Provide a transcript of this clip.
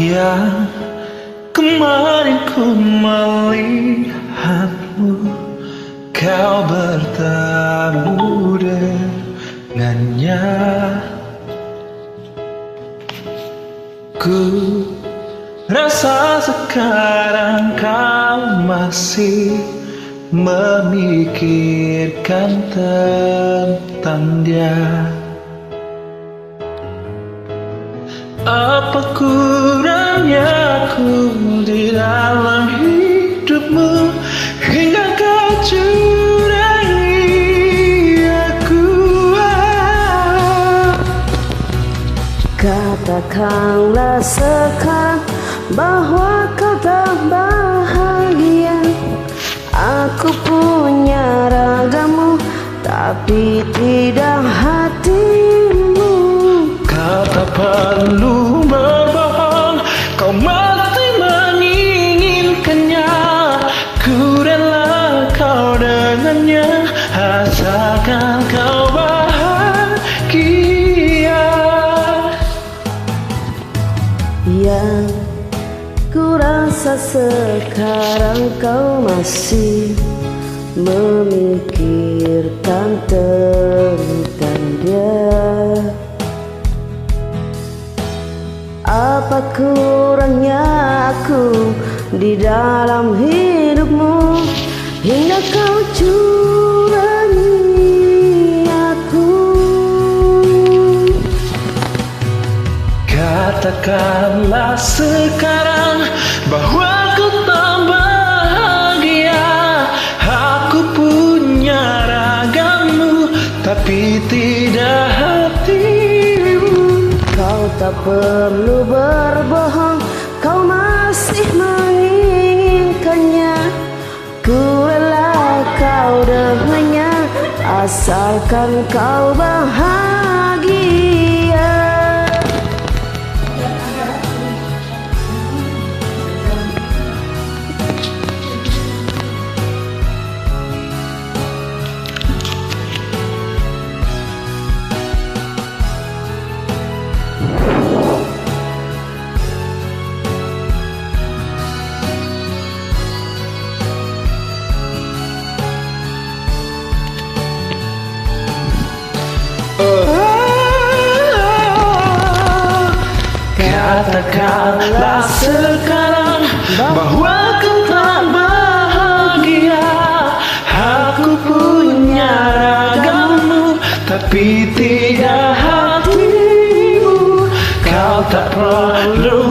Ya, kemarin ku melihatmu, kau bertemu dengannya. Ku rasa sekarang kau masih memikirkan tentang dia. Apa kurangnya aku di dalam hidupmu hingga kau curangi aku? Katakanlah sekarang bahwa kau tak bahagia. Aku punya ragamu tapi tidak hatimu. Kau tak perlu berbohong, kau masih menginginkannya. Ku rela kau dengannya, asalkan kau bahagia. Yang ku rasa sekarang kau masih memikirkan tentang dia. Apa kurangnya aku di dalam hidupmu hingga kau curangi aku? Katakanlah sekarang bahwa ku tak bahagia. Aku punya ragamu tapi tidak hatimu. Kau tak perlu berbohong, kau masih menginginkannya. Ku rela kau dengannya, asalkan kau bahagia. Katakanlah sekarang bahwa kau tak bahagia. Aku punya ragamu tapi tidak hatimu. Kau tak perlu